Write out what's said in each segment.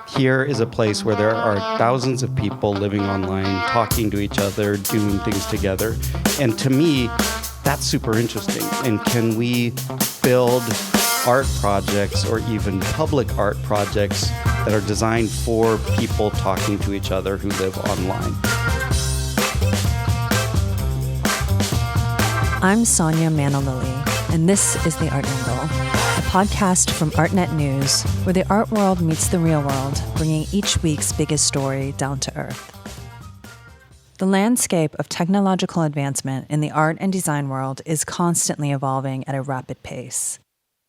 Here is a place where there are thousands of people living online, talking to each other, doing things together. And to me, that's super interesting. And can we build art projects or even public art projects that are designed for people talking to each other who live online? I'm Sonia Manalili, and this is The Art Angle, a podcast from Artnet News, where the art world meets the real world, bringing each week's biggest story down to earth. The landscape of technological advancement in the art and design world is constantly evolving at a rapid pace.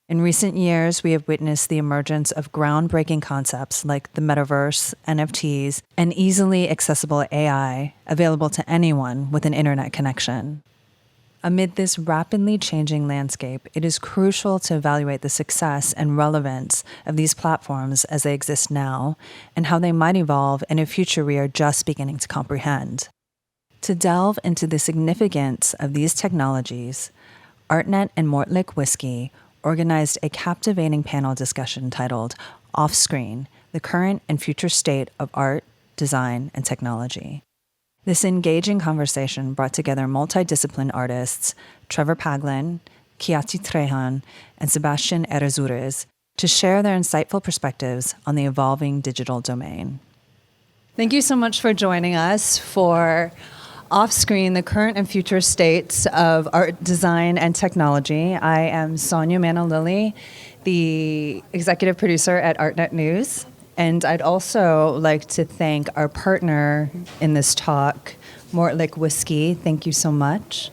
In recent years, we have witnessed the emergence of groundbreaking concepts like the Metaverse, NFTs, and easily accessible AI available to anyone with an internet connection. Amid this rapidly changing landscape, it is crucial to evaluate the success and relevance of these platforms as they exist now, and how they might evolve in a future we are just beginning to comprehend. To delve into the significance of these technologies, Artnet and Morlach Whiskey organized a captivating panel discussion titled Offscreen, the Current and Future State of Art, Design, and Technology. This engaging conversation brought together multidisciplinary artists Trevor Paglan, Khyati Trehan, and Sebastian Errazuris to share their insightful perspectives on the evolving digital domain. Thank you so much for joining us for Offscreen, the Current and Future States of Art, Design, and Technology. I am Sonia Manalili, the executive producer at Artnet News. And I'd also like to thank our partner in this talk, Morlach Whiskey. Thank you so much.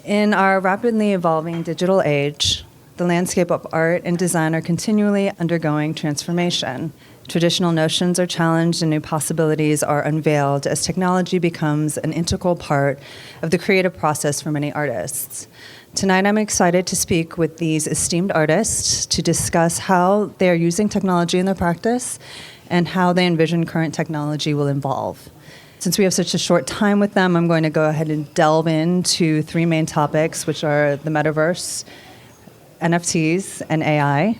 In our rapidly evolving digital age, the landscape of art and design are continually undergoing transformation. Traditional notions are challenged and new possibilities are unveiled as technology becomes an integral part of the creative process for many artists. Tonight, I'm excited to speak with these esteemed artists to discuss how they are using technology in their practice and how they envision current technology will evolve. Since we have such a short time with them, I'm going to go ahead and delve into three main topics, which are the Metaverse, NFTs, and AI.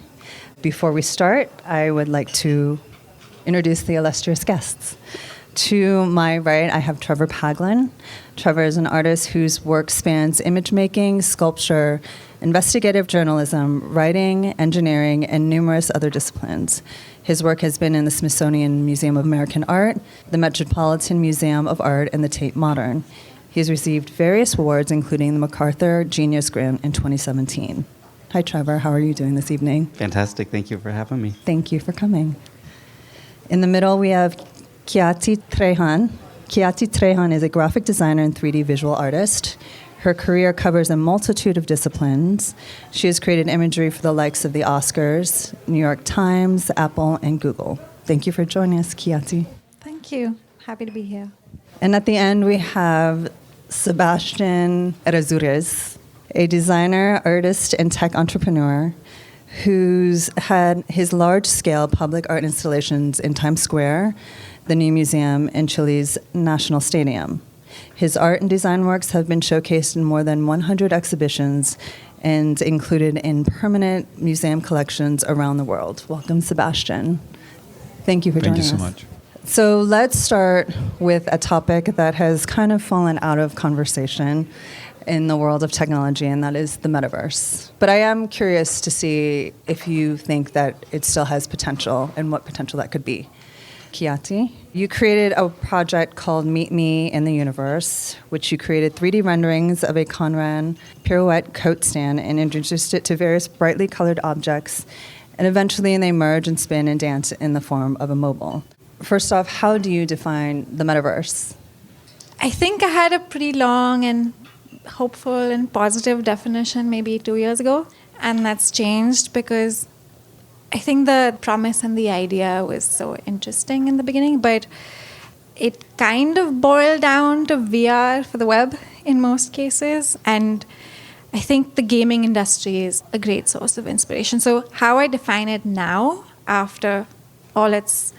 Before we start, I would like to introduce the illustrious guests. To my right, I have Trevor Paglan. Trevor is an artist whose work spans image making, sculpture, investigative journalism, writing, engineering, and numerous other disciplines. His work has been in the Smithsonian Museum of American Art, the Metropolitan Museum of Art, and the Tate Modern. He has received various awards, including the MacArthur Genius Grant in 2017. Hi, Trevor. How are you doing this evening? Fantastic. Thank you for having me. Thank you for coming. In the middle, we have Khyati Trehan. Khyati Trehan is a graphic designer and 3D visual artist. Her career covers a multitude of disciplines. She has created imagery for the likes of the Oscars, New York Times, Apple, and Google. Thank you for joining us, Khyati. Thank you. Happy to be here. And at the end, we have Sebastian Errazuris, a designer, artist, and tech entrepreneur who's had his large-scale public art installations in Times Square, the new museum, and Chile's National Stadium. His art and design works have been showcased in more than 100 exhibitions and included in permanent museum collections around the world. Welcome, Sebastian. Thank you for joining us. Thank you so much. So let's start with a topic that has kind of fallen out of conversation in the world of technology, and that is the Metaverse. But I am curious to see if you think that it still has potential and what potential that could be. Khyati, you created a project called Meet Me in the Universe, which you created 3D renderings of a Conran pirouette coat stand and introduced it to various brightly colored objects, and eventually they merge and spin and dance in the form of a mobile. First off, how do you define the Metaverse? I think I had a pretty long and hopeful and positive definition maybe 2 years ago, and that's changed because I think the promise and the idea was so interesting in the beginning, but it kind of boiled down to VR for the web in most cases, and I think the gaming industry is a great source of inspiration. So how I define it now, after all its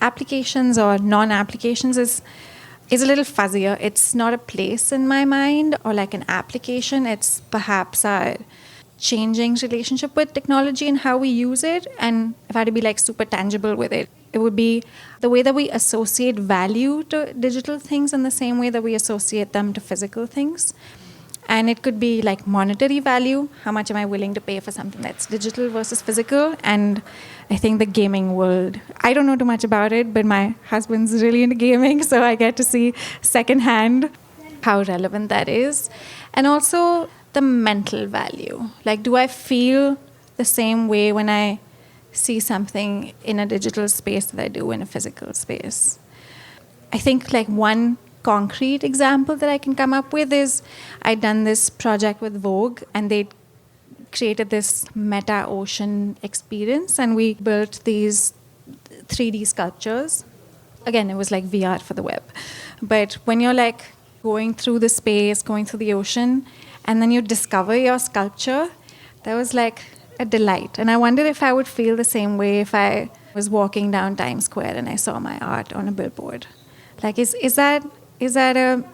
applications or non-applications, is a little fuzzier. It's not a place in my mind or like an application. It's perhaps a changing relationship with technology and how we use it. And if I had to be like super tangible with it, it would be the way that we associate value to digital things in the same way that we associate them to physical things. And it could be like monetary value. How much am I willing to pay for something that's digital versus physical? And I think the gaming world, I don't know too much about it, but my husband's really into gaming, so I get to see secondhand how relevant that is. And also the mental value. Like, do I feel the same way when I see something in a digital space that I do in a physical space? I think like one concrete example that I can come up with is I'd done this project with Vogue, and they created this meta ocean experience, and we built these 3D sculptures. Again, it was like VR for the web. But when you're like going through the space, going through the ocean, and then you discover your sculpture, that was like a delight. And I wondered if I would feel the same way if I was walking down Times Square and I saw my art on a billboard. Like, is that the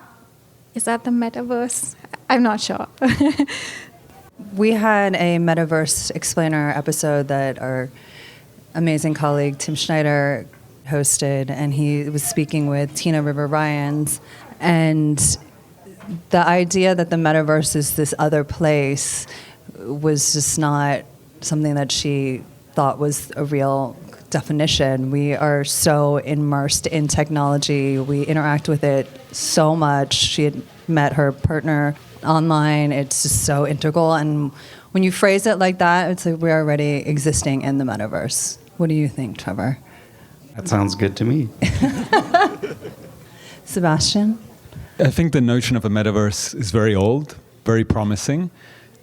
metaverse? I'm not sure. We had a Metaverse explainer episode that our amazing colleague Tim Schneider hosted, and he was speaking with Tina River Ryans. And the idea that the Metaverse is this other place was just not something that she thought was a real definition. We are so immersed in technology. We interact with it so much. She had met her partner online. It's just so integral. And when you phrase it like that, it's like we're already existing in the Metaverse. What do you think, Trevor? That sounds good to me. Sebastian? I think the notion of a metaverse is very old, very promising.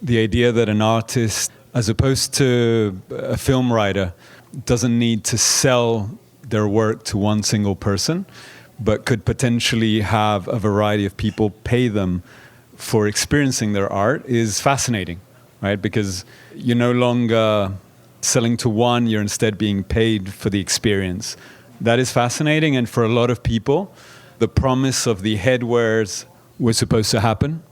The idea that an artist, as opposed to a film writer, doesn't need to sell their work to one single person, but could potentially have a variety of people pay them for experiencing their art is fascinating, right? Because you're no longer selling to one, you're instead being paid for the experience. That is fascinating, and for a lot of people, the promise of the headwares was supposed to happen.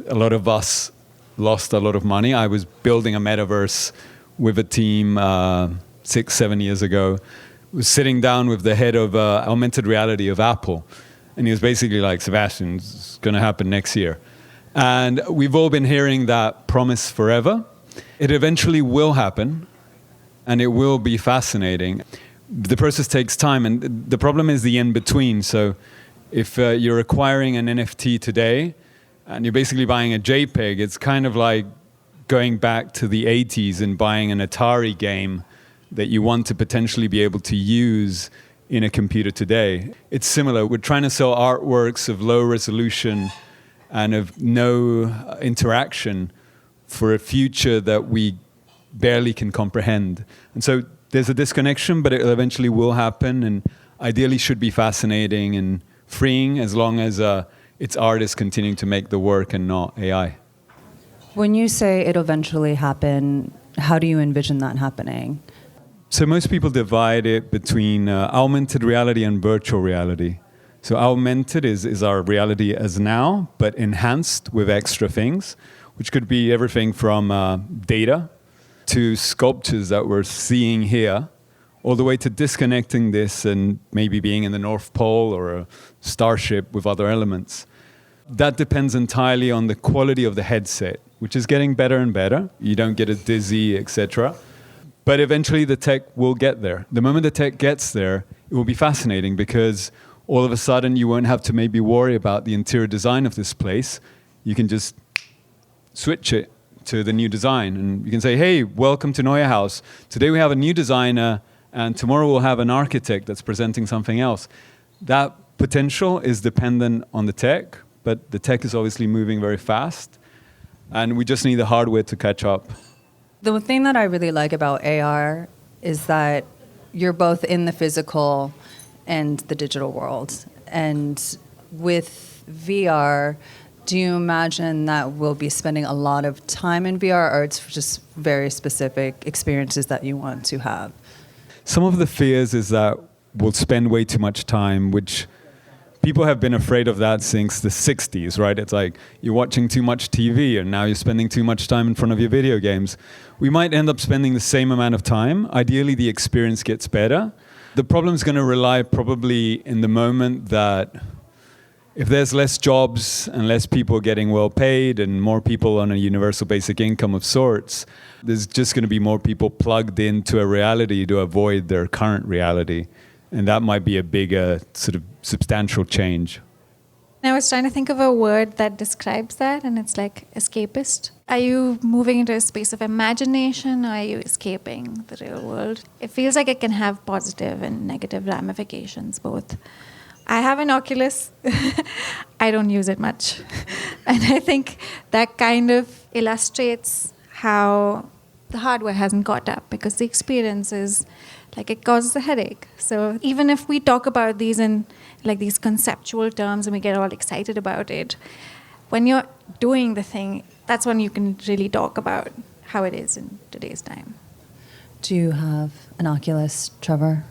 A lot of us lost a lot of money. I was building a metaverse with a team 6-7 years ago. I was sitting down with the head of augmented reality of Apple, and he was basically like, Sebastian, it's going to happen next year. And we've all been hearing that promise forever. It eventually will happen, and it will be fascinating. The process takes time, and the problem is the in-between. So if you're acquiring an NFT today, and you're basically buying a JPEG, it's kind of like going back to the 80s and buying an Atari game that you want to potentially be able to use in a computer today. It's similar. We're trying to sell artworks of low resolution and of no interaction for a future that we barely can comprehend. And so there's a disconnection, but it eventually will happen, and ideally should be fascinating and freeing as long as it's artists continuing to make the work and not AI. When you say it'll eventually happen, how do you envision that happening? So most people divide it between augmented reality and virtual reality. So augmented is our reality as now, but enhanced with extra things, which could be everything from data to sculptures that we're seeing here, all the way to disconnecting this and maybe being in the North Pole or a starship with other elements. That depends entirely on the quality of the headset, which is getting better and better. You don't get it dizzy, etc. But eventually the tech will get there. The moment the tech gets there, it will be fascinating, because all of a sudden you won't have to maybe worry about the interior design of this place. You can just switch it to the new design, and you can say, hey, welcome to Neue Haus. Today we have a new designer, and tomorrow we'll have an architect that's presenting something else. That potential is dependent on the tech, but the tech is obviously moving very fast, and we just need the hardware to catch up. The thing that I really like about AR is that you're both in the physical and the digital world. And with VR, do you imagine that we'll be spending a lot of time in VR, or it's just very specific experiences that you want to have? Some of the fears is that we'll spend way too much time, which People have been afraid of that since the 60s, right? It's like you're watching too much TV and now you're spending too much time in front of your video games. We might end up spending the same amount of time. Ideally, the experience gets better. The problem is going to rely probably in the moment that if there's less jobs and less people getting well paid and more people on a universal basic income of sorts, there's just going to be more people plugged into a reality to avoid their current reality. And that might be a bigger sort of substantial change. I was trying to think of a word that describes that, and it's like escapist. Are you moving into a space of imagination, or are you escaping the real world? It feels like it can have positive and negative ramifications, both. I have an Oculus. I don't use it much. And I think that kind of illustrates how the hardware hasn't caught up, because the experience is like it causes a headache. So even if we talk about these in like these conceptual terms and we get all excited about it, when you're doing the thing, that's when you can really talk about how it is in today's time. Do you have an Oculus, Trevor?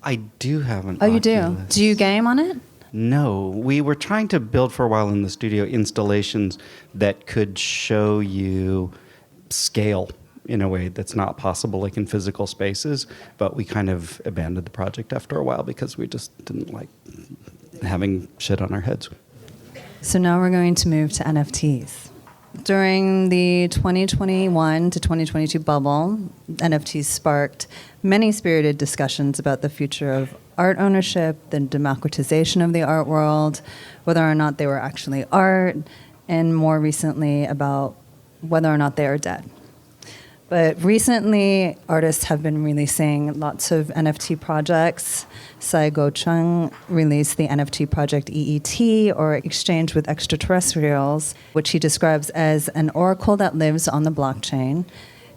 I do have an Oh, you Oculus. do? Do you game on it? No. We were trying to build for a while in the studio installations that could show you scale in a way that's not possible, like in physical spaces, but we kind of abandoned the project after a while because we just didn't like having shit on our heads. So now we're going to move to NFTs. During the 2021 to 2022 bubble, NFTs sparked many spirited discussions about the future of art ownership, the democratization of the art world, whether or not they were actually art, and more recently about whether or not they are dead. But recently, artists have been releasing lots of NFT projects. Sai Go-chung released the NFT project EET, or Exchange with Extraterrestrials, which he describes as an oracle that lives on the blockchain.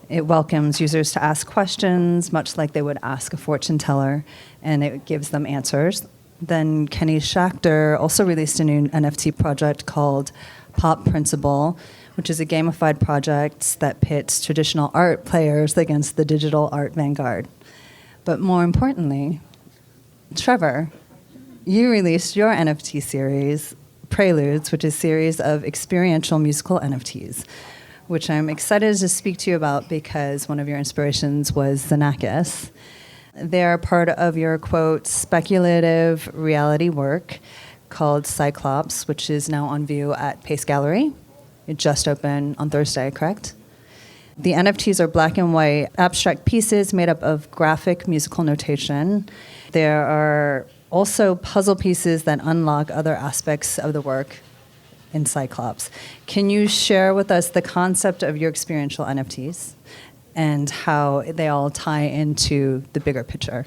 It welcomes users to ask questions, much like they would ask a fortune teller, and it gives them answers. Then Kenny Schachter also released a new NFT project called Pop Principle, which is a gamified project that pits traditional art players against the digital art vanguard. But more importantly, Trevor, you released your NFT series, Preludes, which is a series of experiential musical NFTs, which I'm excited to speak to you about because one of your inspirations was Xenakis. They're part of your, quote, speculative reality work called Cyclops, which is now on view at Pace Gallery. It just opened on Thursday, correct? The NFTs are black and white abstract pieces made up of graphic musical notation. There are also puzzle pieces that unlock other aspects of the work in Cyclops. Can you share with us the concept of your experiential NFTs and how they all tie into the bigger picture?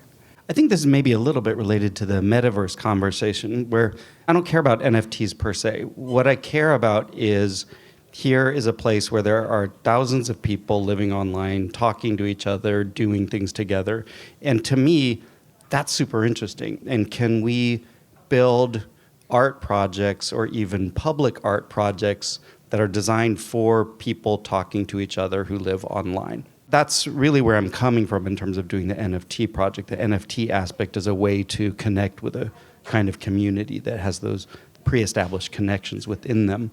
I think this is maybe a little bit related to the Metaverse conversation, where I don't care about NFTs per se. What I care about is here is a place where there are thousands of people living online, talking to each other, doing things together. And to me, that's super interesting. And can we build art projects or even public art projects that are designed for people talking to each other who live online? That's really where I'm coming from in terms of doing the NFT project. The NFT aspect is a way to connect with a kind of community that has those pre-established connections within them.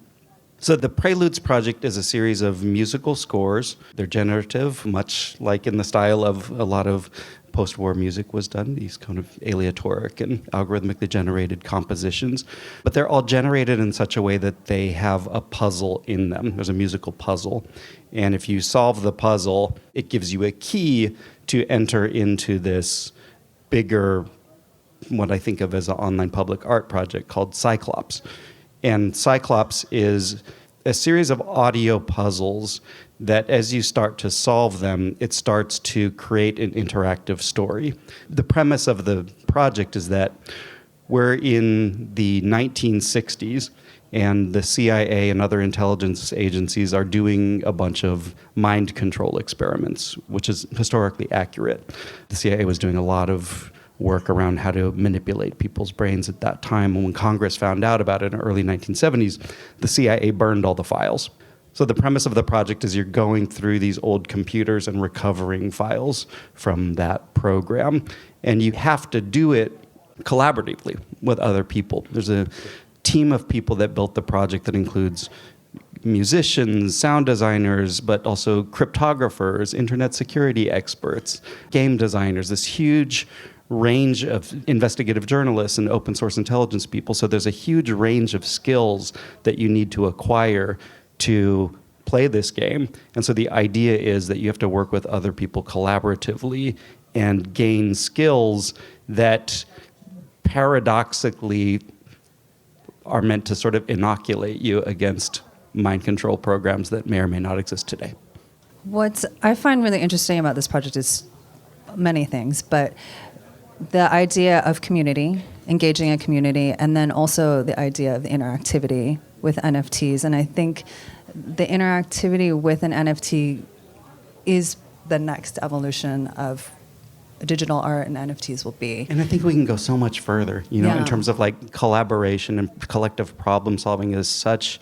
So the Preludes project is a series of musical scores. They're generative, much like in the style of a lot of post-war music was done, these kind of aleatoric and algorithmically generated compositions. But they're all generated in such a way that they have a puzzle in them. There's a musical puzzle. And if you solve the puzzle, it gives you a key to enter into this bigger, what I think of as an online public art project called Cyclops. And Cyclops is a series of audio puzzles that as you start to solve them, it starts to create an interactive story. The premise of the project is that we're in the 1960s and the CIA and other intelligence agencies are doing a bunch of mind control experiments, which is historically accurate. The CIA was doing a lot of work around how to manipulate people's brains at that time. And when Congress found out about it in the early 1970s, the CIA burned all the files. So the premise of the project is you're going through these old computers and recovering files from that program. And you have to do it collaboratively with other people. There's a team of people that built the project that includes musicians, sound designers, but also cryptographers, internet security experts, game designers, this huge range of investigative journalists and open source intelligence people. So there's a huge range of skills that you need to acquire to play this game. And so the idea is that you have to work with other people collaboratively and gain skills that paradoxically are meant to sort of inoculate you against mind control programs that may or may not exist today. What I find really interesting about this project is many things, but the idea of community, engaging a community, and then also the idea of the interactivity with NFTs. And I think the interactivity with an NFT is the next evolution of digital art, and NFTs will be. And I think we can go so much further, in terms of like collaboration and collective problem solving is such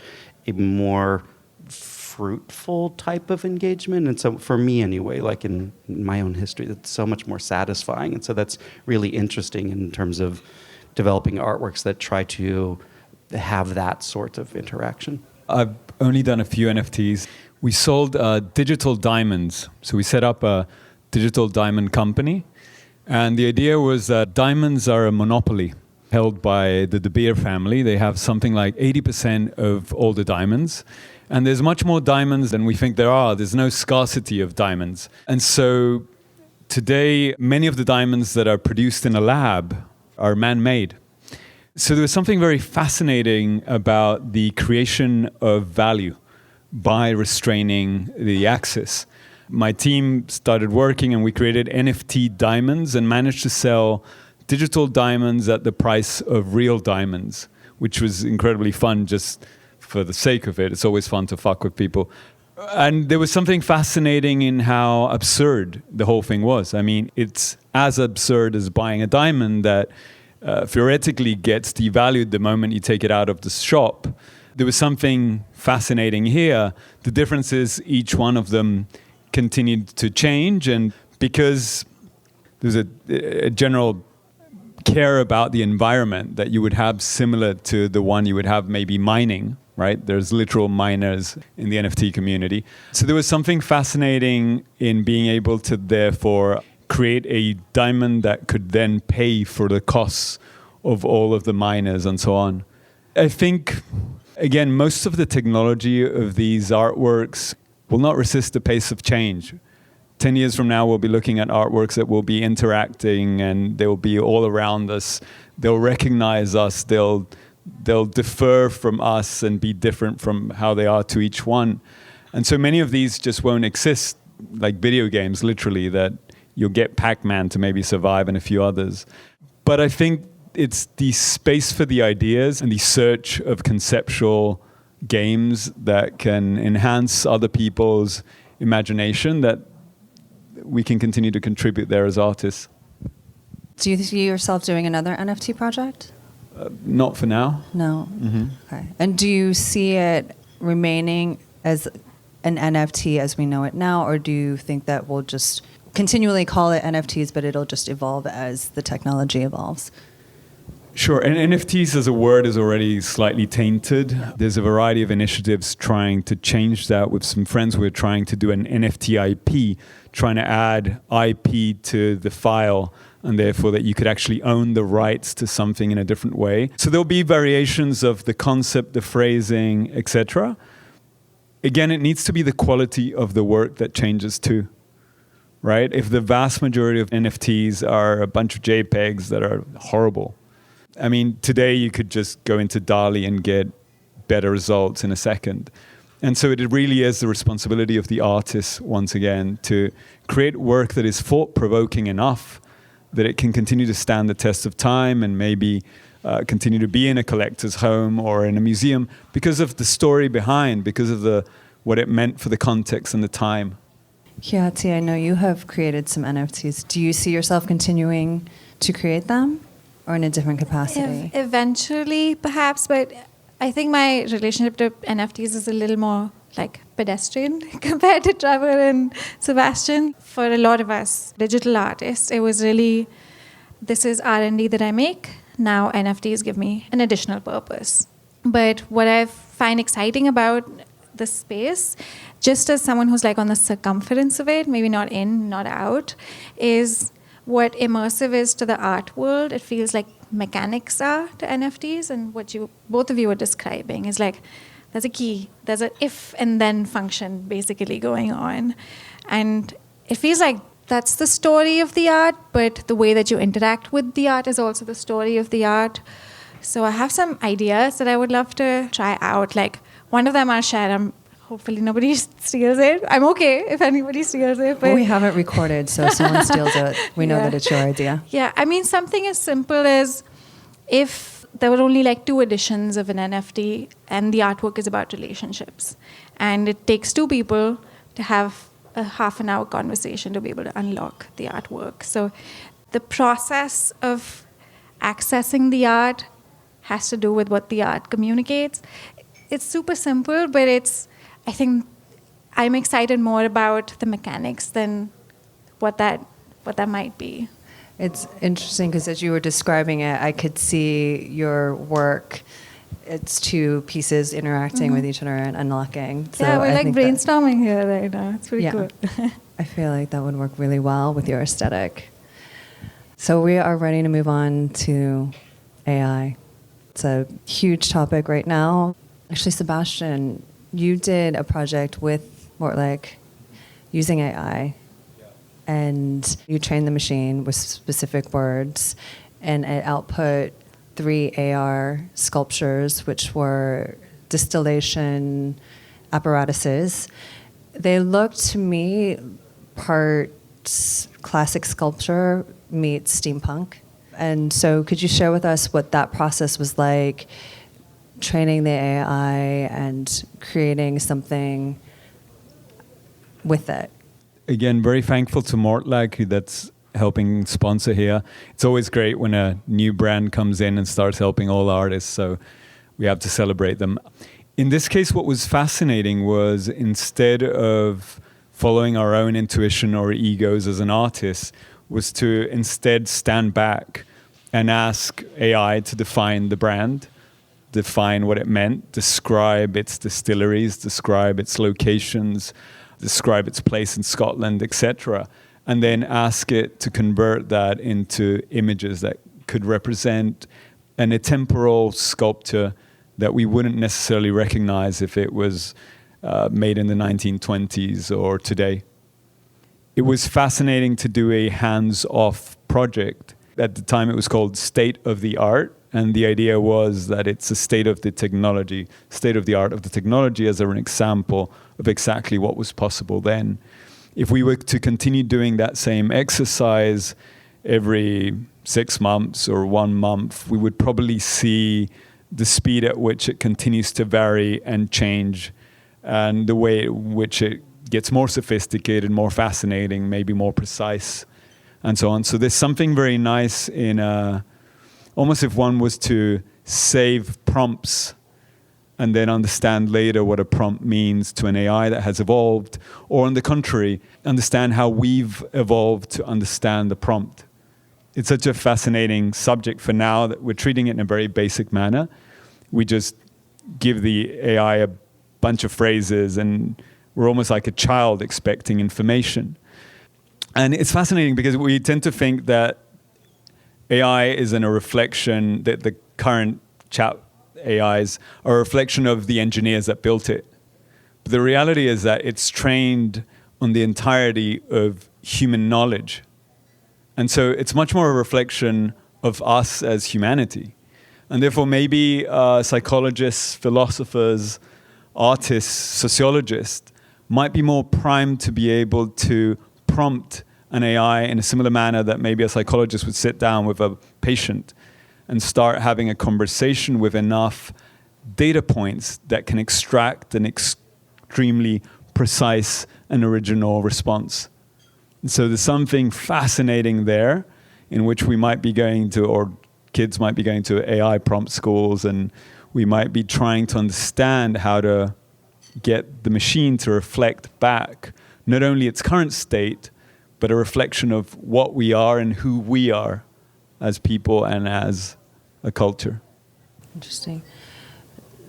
a more fruitful type of engagement. And so for me anyway, like in my own history, that's so much more satisfying. And so that's really interesting in terms of developing artworks that try to have that sort of interaction. I've only done a few NFTs. We sold digital diamonds. So we set up a digital diamond company. And the idea was that diamonds are a monopoly held by the De Beer family. They have something like 80% of all the diamonds. And there's much more diamonds than we think there are. There's no scarcity of diamonds. And so today, many of the diamonds that are produced in a lab are man-made. So there was something very fascinating about the creation of value by restraining the access. My team started working and we created NFT diamonds and managed to sell digital diamonds at the price of real diamonds, which was incredibly fun just for the sake of it. It's always fun to fuck with people. And there was something fascinating in how absurd the whole thing was. I mean, it's as absurd as buying a diamond that theoretically gets devalued the moment you take it out of the shop. There was something fascinating here. The difference is each one of them continued to change, and because there's a general care about the environment that you would have similar to the one you would have maybe mining, right? There's literal miners in the NFT community. So there was something fascinating in being able to therefore create a diamond that could then pay for the costs of all of the miners and so on. I think, again, most of the technology of these artworks will not resist the pace of change. 10 years from now, we'll be looking at artworks that will be interacting and they'll be all around us. They'll recognize us. They'll differ from us and be different from how they are to each one. And so many of these just won't exist, like video games, literally, that you'll get Pac-Man to maybe survive and a few others. But I think it's the space for the ideas and the search of conceptual games that can enhance other people's imagination that we can continue to contribute there as artists. Do you see yourself doing another NFT project? Not for now. No. Mm-hmm. Okay. And do you see it remaining as an NFT as we know it now, or do you think that we'll just continually call it NFTs, but it'll just evolve as the technology evolves? Sure, and NFTs as a word is already slightly tainted. There's a variety of initiatives trying to change that. With some friends, we're trying to do an NFT IP, trying to add IP to the file, and therefore that you could actually own the rights to something in a different way. So there'll be variations of the concept, the phrasing, etc. Again, it needs to be the quality of the work that changes too, right? If the vast majority of NFTs are a bunch of JPEGs that are horrible, I mean, today you could just go into DALL-E and get better results in a second. And so it really is the responsibility of the artist, once again, to create work that is thought-provoking enough that it can continue to stand the test of time and maybe continue to be in a collector's home or in a museum because of the story behind, because of what it meant for the context and the time. Khyati, I know you have created some NFTs. Do you see yourself continuing to create them? Or in a different capacity? Eventually, perhaps, but I think my relationship to NFTs is a little more like pedestrian compared to Trevor and Sebastian. For a lot of us digital artists, it was really this is R&D that I make. Now NFTs give me an additional purpose. But what I find exciting about the space, just as someone who's like on the circumference of it, maybe not in, not out, is what immersive is to the art world. It feels like mechanics are to NFTs, and what both of you were describing is like there's a key, there's an if and then function basically going on. And it feels like that's the story of the art, but the way that you interact with the art is also the story of the art. So I have some ideas that I would love to try out. Like, one of them I'll share. Hopefully nobody steals it. I'm okay if anybody steals it. But we haven't recorded, so if someone steals it, we know that it's your idea. Yeah, I mean, something as simple as if there were only like 2 editions of an NFT and the artwork is about relationships, and it takes 2 people to have a half-an-hour conversation to be able to unlock the artwork. So the process of accessing the art has to do with what the art communicates. It's super simple, but I think I'm excited more about the mechanics than what that might be. It's interesting because as you were describing it, I could see your work. It's 2 pieces interacting with each other and unlocking. So yeah, we're I like think brainstorming here right now. It's pretty cool. I feel like that would work really well with your aesthetic. So we are ready to move on to AI. It's a huge topic right now. Actually, Sebastian, you did a project with Morlach using AI, and you trained the machine with specific words, and it output 3 AR sculptures, which were distillation apparatuses. They looked to me part classic sculpture meets steampunk. And so could you share with us what that process was like, training the AI and creating something with it? Again, very thankful to Morlach, who that's helping sponsor here. It's always great when a new brand comes in and starts helping all artists, so we have to celebrate them. In this case, what was fascinating was instead of following our own intuition or egos as an artist, was to instead stand back and ask AI to define the brand, define what it meant, describe its distilleries, describe its locations, describe its place in Scotland, etc., and then ask it to convert that into images that could represent an atemporal sculpture that we wouldn't necessarily recognize if it was made in the 1920s or today. It was fascinating to do a hands-off project. At the time, it was called State of the Art, and the idea was that it's a state of the technology, state of the art of the technology as an example of exactly what was possible then. If we were to continue doing that same exercise every 6 months or 1 month, we would probably see the speed at which it continues to vary and change, and the way in which it gets more sophisticated, more fascinating, maybe more precise, and so on. So there's something very nice in almost if one was to save prompts and then understand later what a prompt means to an AI that has evolved, or on the contrary, understand how we've evolved to understand the prompt. It's such a fascinating subject for now that we're treating it in a very basic manner. We just give the AI a bunch of phrases and we're almost like a child expecting information. And it's fascinating because we tend to think that AI isn't a reflection, that the current chat AIs are a reflection of the engineers that built it. But the reality is that it's trained on the entirety of human knowledge. And so it's much more a reflection of us as humanity. And therefore maybe psychologists, philosophers, artists, sociologists might be more primed to be able to prompt an AI in a similar manner that maybe a psychologist would sit down with a patient and start having a conversation with enough data points that can extract an extremely precise and original response. And so there's something fascinating there in which we might be going to, or kids might be going to AI prompt schools, and we might be trying to understand how to get the machine to reflect back not only its current state, but a reflection of what we are and who we are as people and as a culture. Interesting.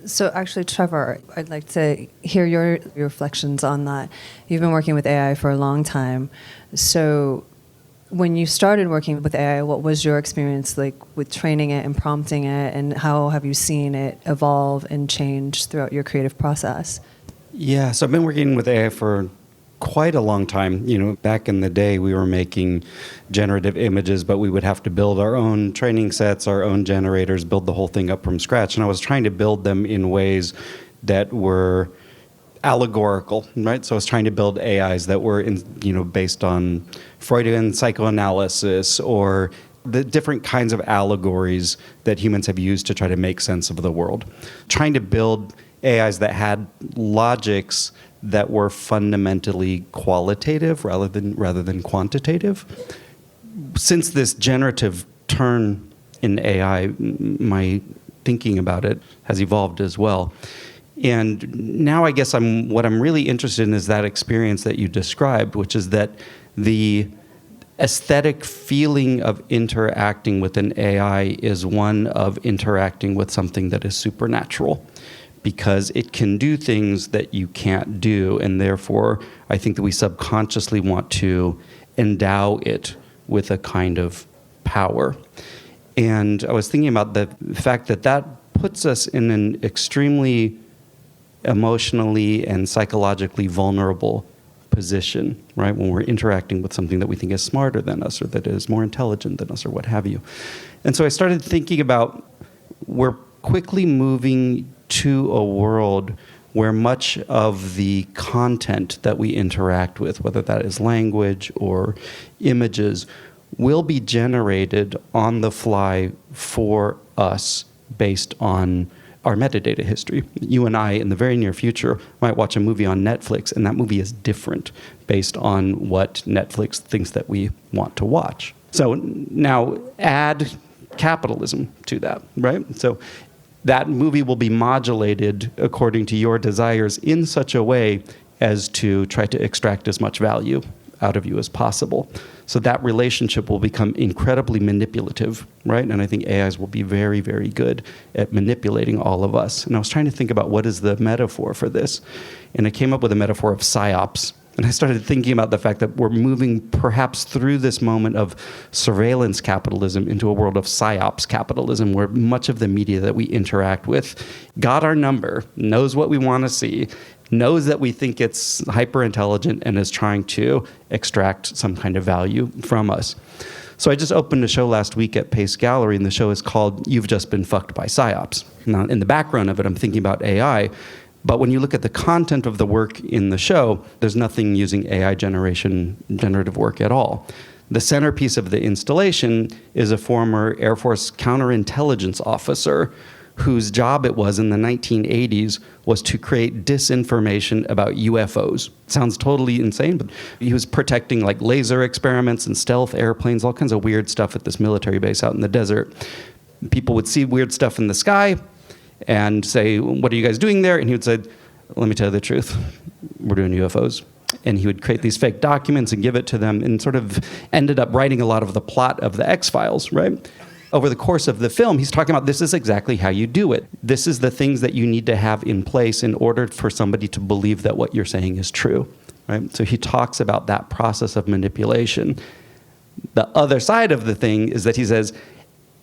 So actually, Trevor, I'd like to hear your reflections on that. You've been working with AI for a long time. So when you started working with AI, what was your experience like with training it and prompting it, and how have you seen it evolve and change throughout your creative process? Yeah, so I've been working with AI for quite a long time. You know, back in the day, we were making generative images, but we would have to build our own training sets, our own generators, build the whole thing up from scratch. And I was trying to build them in ways that were allegorical, right? So I was trying to build AIs that were, based on Freudian psychoanalysis or the different kinds of allegories that humans have used to try to make sense of the world. Trying to build AIs that had logics that were fundamentally qualitative rather than quantitative. Since this generative turn in AI, my thinking about it has evolved as well. And now I guess what I'm really interested in is that experience that you described, which is that the aesthetic feeling of interacting with an AI is one of interacting with something that is supernatural, because it can do things that you can't do, and therefore I think that we subconsciously want to endow it with a kind of power. And I was thinking about the fact that that puts us in an extremely emotionally and psychologically vulnerable position, right? When we're interacting with something that we think is smarter than us or that is more intelligent than us or what have you. And so I started thinking about, we're quickly moving to a world where much of the content that we interact with, whether that is language or images, will be generated on the fly for us based on our metadata history. You and I, in the very near future, might watch a movie on Netflix, and that movie is different based on what Netflix thinks that we want to watch. So now add capitalism to that, right? So that movie will be modulated according to your desires in such a way as to try to extract as much value out of you as possible. So that relationship will become incredibly manipulative, right? And I think AIs will be very, very good at manipulating all of us. And I was trying to think about what is the metaphor for this. And I came up with a metaphor of psyops. And I started thinking about the fact that we're moving perhaps through this moment of surveillance capitalism into a world of psyops capitalism, where much of the media that we interact with got our number, knows what we want to see, knows that we think it's hyper intelligent, and is trying to extract some kind of value from us. So I just opened a show last week at Pace Gallery, and the show is called You've Just Been Fucked by Psyops. Now, in the background of it, I'm thinking about AI. But when you look at the content of the work in the show, there's nothing using AI generative work at all. The centerpiece of the installation is a former Air Force counterintelligence officer whose job it was in the 1980s was to create disinformation about UFOs. Sounds totally insane, but he was protecting like laser experiments and stealth airplanes, all kinds of weird stuff at this military base out in the desert. People would see weird stuff in the sky and say, "What are you guys doing there?" And he would say, "Let me tell you the truth. We're doing UFOs." And he would create these fake documents and give it to them, and sort of ended up writing a lot of the plot of the X-Files, right? Over the course of the film, he's talking about this is exactly how you do it. This is the things that you need to have in place in order for somebody to believe that what you're saying is true, right? So he talks about that process of manipulation. The other side of the thing is that he says,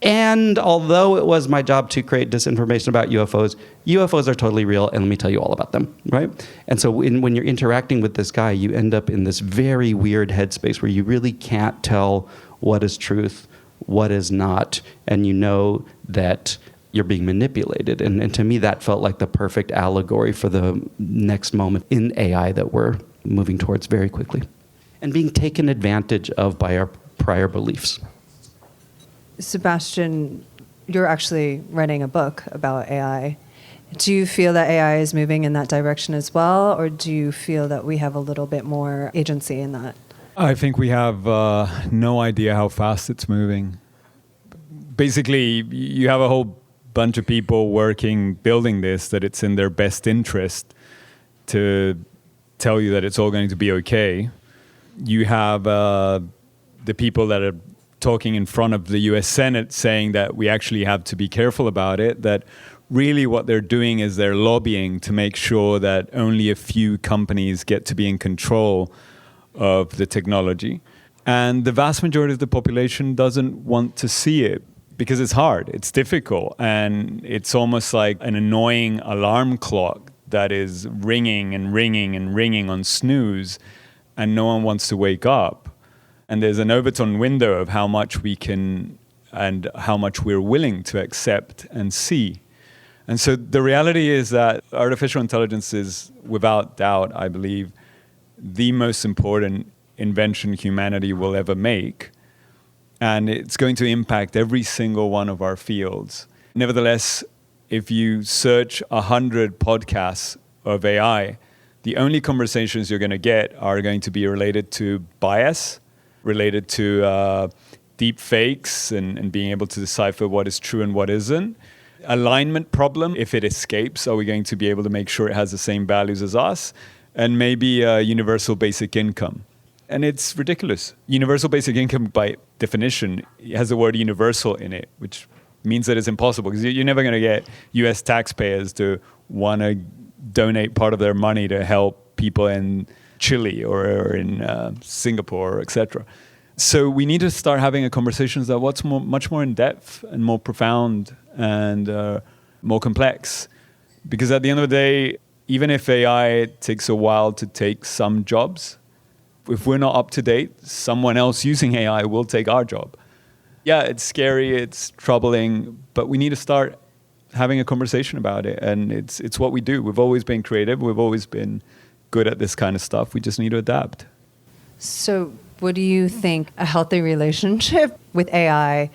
and although it was my job to create disinformation about UFOs, UFOs are totally real, and let me tell you all about them, right? And so when you're interacting with this guy, you end up in this very weird headspace where you really can't tell what is truth, what is not, and you know that you're being manipulated. And to me, that felt like the perfect allegory for the next moment in AI that we're moving towards very quickly, and being taken advantage of by our prior beliefs. Sebastian, you're actually writing a book about AI. Do you feel that AI is moving in that direction as well, or do you feel that we have a little bit more agency in that? I think we have no idea how fast it's moving. Basically, you have a whole bunch of people working, building this, that it's in their best interest to tell you that it's all going to be okay. You have the people that are talking in front of the US Senate saying that we actually have to be careful about it, that really what they're doing is they're lobbying to make sure that only a few companies get to be in control of the technology. And the vast majority of the population doesn't want to see it because it's hard, it's difficult, and it's almost like an annoying alarm clock that is ringing and ringing and ringing on snooze, and no one wants to wake up. And there's an Overton window of how much we can and how much we're willing to accept and see. And so the reality is that artificial intelligence is, without doubt, I believe, the most important invention humanity will ever make. And it's going to impact every single one of our fields. Nevertheless, if you search 100 podcasts of AI, the only conversations you're going to get are going to be related to bias, related to deep fakes and being able to decipher what is true and what isn't. Alignment problem, if it escapes, are we going to be able to make sure it has the same values as us? And maybe universal basic income. And it's ridiculous. Universal basic income, by definition, has the word universal in it, which means that it's impossible because you're never going to get US taxpayers to want to donate part of their money to help people in Chile or in Singapore, etc. So we need to start having a conversations that what's much more in depth and more profound and more complex. Because at the end of the day, even if AI takes a while to take some jobs, if we're not up to date, someone else using AI will take our job. Yeah, it's scary, it's troubling, but we need to start having a conversation about it. And it's what we do. We've always been creative. We've always been good at this kind of stuff. We just need to adapt. So what do you think a healthy relationship with AI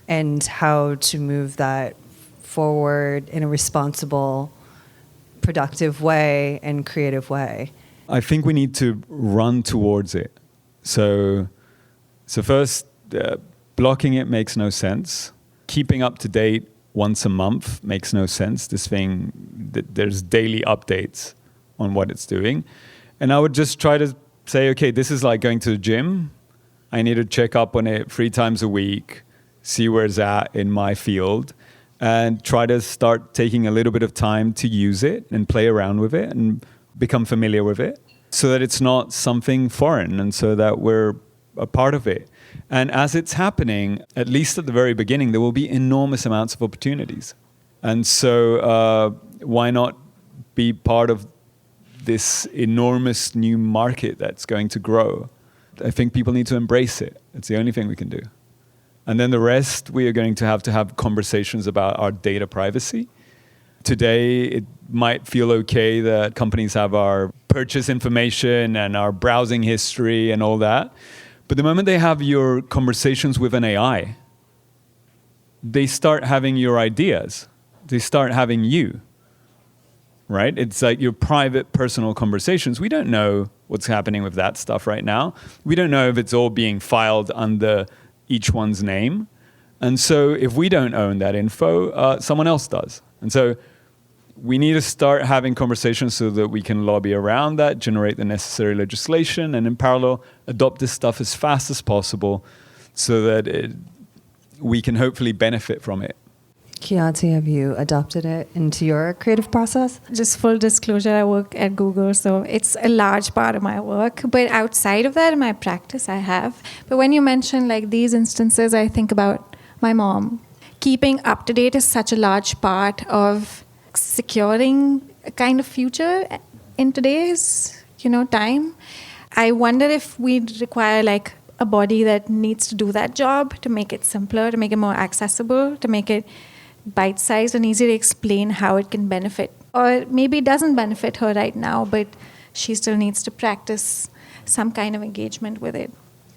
and how to move that forward in a responsible, productive way and creative way? I think we need to run towards it. So first, blocking it makes no sense. Keeping up to date once a month makes no sense. This thing, there's daily updates on what it's doing. And I would just try to say, okay, this is like going to the gym. I need to check up on it 3 times a week, see where it's at in my field, and try to start taking a little bit of time to use it and play around with it and become familiar with it so that it's not something foreign and so that we're a part of it. And as it's happening, at least at the very beginning, there will be enormous amounts of opportunities. And so why not be part of this enormous new market that's going to grow? I think people need to embrace it. It's the only thing we can do. And then the rest, we are going to have conversations about our data privacy. Today, it might feel okay that companies have our purchase information and our browsing history and all that. But the moment they have your conversations with an AI, they start having your ideas. They start having you, right? It's like your private, personal conversations. We don't know what's happening with that stuff right now. We don't know if it's all being filed under each one's name. And so if we don't own that info, someone else does. And so we need to start having conversations so that we can lobby around that, generate the necessary legislation, and in parallel, adopt this stuff as fast as possible so that we can hopefully benefit from it. Khyati, have you adopted it into your creative process? Just full disclosure, I work at Google, so it's a large part of my work. But outside of that, in my practice, I have. But when you mention like these instances, I think about my mom. Keeping up to date is such a large part of securing a kind of future in today's, time. I wonder if we'd require like a body that needs to do that job to make it simpler, to make it more accessible, to make it bite-sized and easy to explain how it can benefit. Or maybe it doesn't benefit her right now, but she still needs to practice some kind of engagement with it.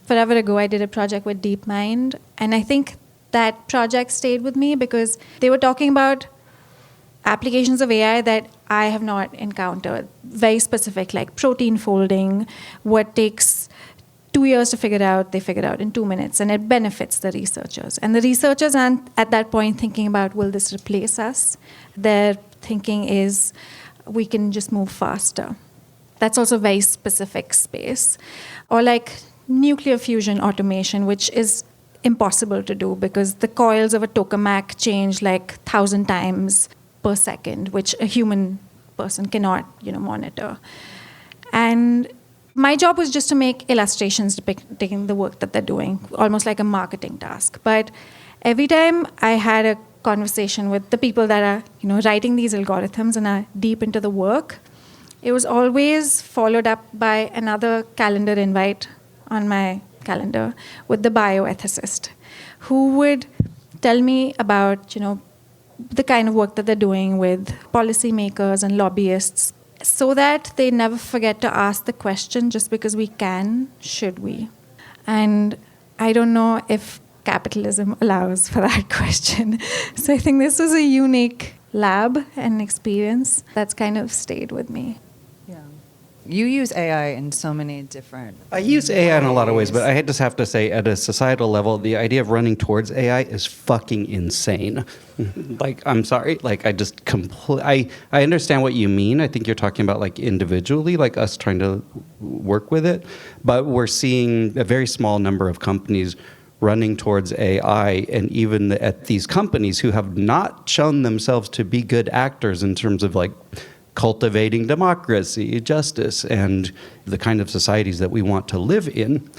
Forever ago, I did a project with DeepMind, and I think that project stayed with me because they were talking about applications of AI that I have not encountered. Very specific, like protein folding, what takes 2 years to figure out, they figured out in 2 minutes, and it benefits the researchers. And the researchers aren't at that point thinking about, will this replace us? Their thinking is, we can just move faster. That's also a very specific space. Or like nuclear fusion automation, which is impossible to do because the coils of a tokamak change like 1,000 times per second, which a human person cannot, monitor. And my job was just to make illustrations depicting the work that they're doing, almost like a marketing task. But every time I had a conversation with the people that are, writing these algorithms and are deep into the work, it was always followed up by another calendar invite on my calendar with the bioethicist who would tell me about, the kind of work that they're doing with policymakers and lobbyists so that they never forget to ask the question, just because we can, should we? And I don't know if capitalism allows for that question. So I think this was a unique lab and experience that's kind of stayed with me. You use AI in so many different I use AI in a lot of ways, but I just have to say, at a societal level, the idea of running towards AI is fucking insane. Like, I'm sorry, like, I understand what you mean. I think you're talking about, like, individually, like us trying to work with it, but we're seeing a very small number of companies running towards AI, and even at these companies who have not shown themselves to be good actors in terms of, like, cultivating democracy, justice, and the kind of societies that we want to live in,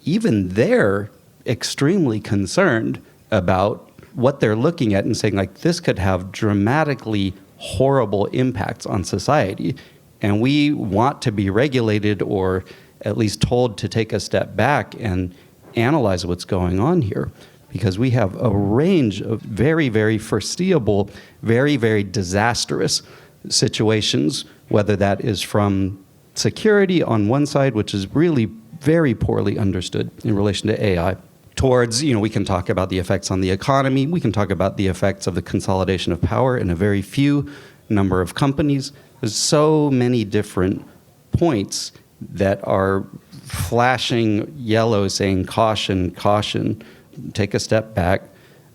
even they're extremely concerned about what they're looking at and saying, like, this could have dramatically horrible impacts on society. And we want to be regulated, or at least told to take a step back and analyze what's going on here, because we have a range of very, very foreseeable, very, very disastrous situations, whether that is from security on one side, which is really very poorly understood in relation to AI, towards, we can talk about the effects on the economy, we can talk about the effects of the consolidation of power in a very few number of companies. There's so many different points that are flashing yellow saying caution, caution, take a step back,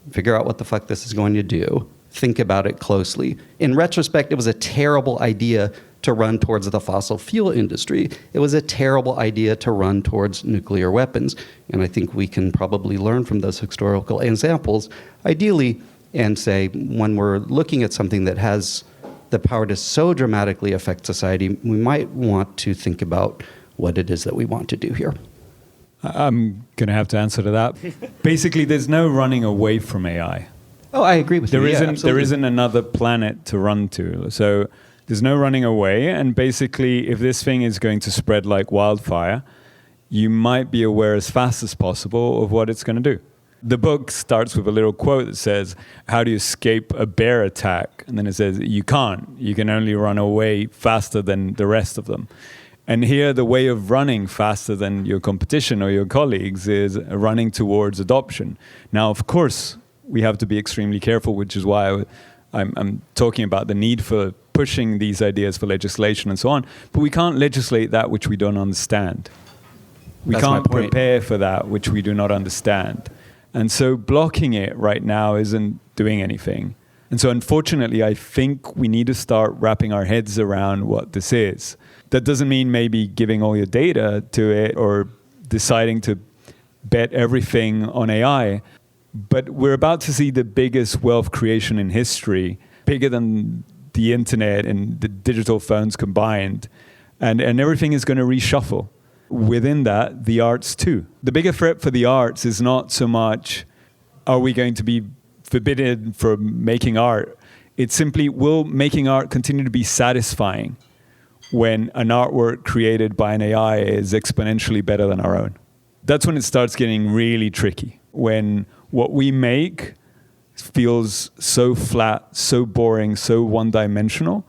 figure out what the fuck this is going to do. Think about it closely. In retrospect, it was a terrible idea to run towards the fossil fuel industry. It was a terrible idea to run towards nuclear weapons. And I think we can probably learn from those historical examples, ideally, and say, when we're looking at something that has the power to so dramatically affect society, we might want to think about what it is that we want to do here. I'm going to have to answer to that. Basically, there's no running away from AI. Oh, I agree with you. There isn't another planet to run to. So there's no running away. And basically, if this thing is going to spread like wildfire, you might be aware as fast as possible of what it's going to do. The book starts with a little quote that says, how do you escape a bear attack? And then it says, you can't. You can only run away faster than the rest of them. And here, the way of running faster than your competition or your colleagues is running towards adoption. Now, of course, we have to be extremely careful, which is why I'm talking about the need for pushing these ideas for legislation and so on. But we can't legislate that which we don't understand. We can't prepare for that which we do not understand. And so blocking it right now isn't doing anything. And so unfortunately, I think we need to start wrapping our heads around what this is. That doesn't mean maybe giving all your data to it or deciding to bet everything on AI. But we're about to see the biggest wealth creation in history, bigger than the internet and the digital phones combined. And everything is going to reshuffle. Within that, the arts too. The bigger threat for the arts is not so much, are we going to be forbidden from making art? It's simply, will making art continue to be satisfying when an artwork created by an AI is exponentially better than our own? That's when it starts getting really tricky. When what we make feels so flat, so boring, so one-dimensional,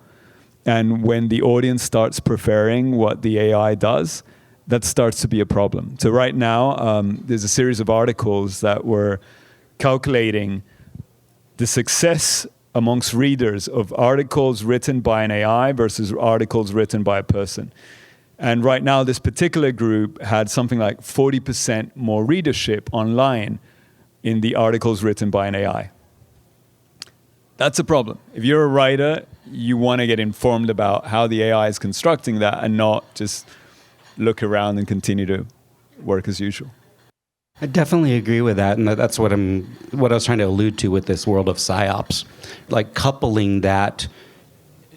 and when the audience starts preferring what the AI does, that starts to be a problem. So right now, there's a series of articles that were calculating the success amongst readers of articles written by an AI versus articles written by a person. And right now, this particular group had something like 40% more readership online in the articles written by an AI. That's a problem. If you're a writer, you want to get informed about how the AI is constructing that and not just look around and continue to work as usual. I definitely agree with that, and that's what I was trying to allude to with this world of psyops, like coupling that,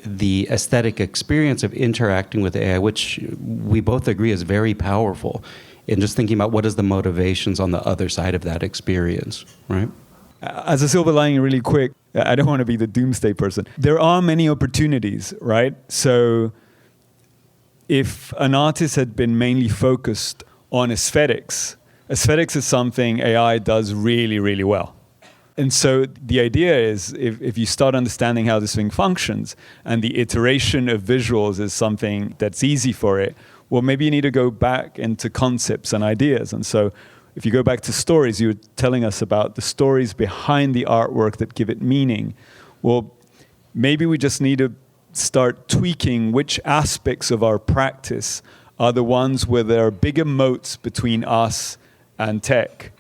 the aesthetic experience of interacting with AI, which we both agree is very powerful, and just thinking about what is the motivations on the other side of that experience, right? As a silver lining, really quick, I don't want to be the doomsday person. There are many opportunities, right? So if an artist had been mainly focused on aesthetics is something AI does really, really well. And so the idea is if you start understanding how this thing functions and the iteration of visuals is something that's easy for it, well, maybe you need to go back into concepts and ideas. And so if you go back to stories, you were telling us about the stories behind the artwork that give it meaning. Well, maybe we just need to start tweaking which aspects of our practice are the ones where there are bigger moats between us and tech,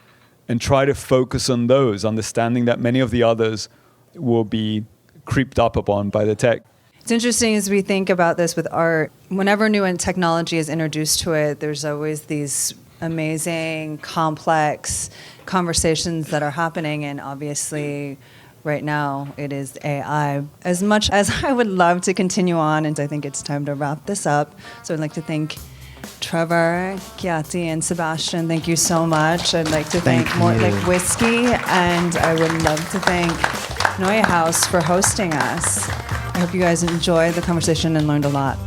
and try to focus on those, understanding that many of the others will be creeped up upon by the tech. It's interesting as we think about this with art. Whenever new technology is introduced to it, there's always these amazing, complex conversations that are happening, and obviously right now it is AI. As much as I would love to continue on, and I think it's time to wrap this up, so I'd like to thank Trevor, Khyati, and Sebastian. Thank you so much. I'd like to thank Morlach Whiskey, and I would love to thank Neue House for hosting us. I hope you guys enjoyed the conversation and learned a lot.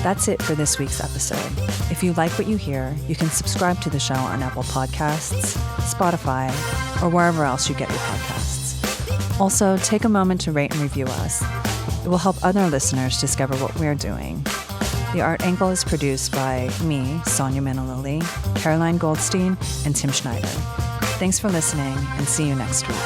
That's it for this week's episode. If you like what you hear, you can subscribe to the show on Apple Podcasts, Spotify, or wherever else you get your podcasts. Also, take a moment to rate and review us. It will help other listeners discover what we're doing. The Art Angle is produced by me, Sonia Manalili, Caroline Goldstein, and Tim Schneider. Thanks for listening, and see you next week.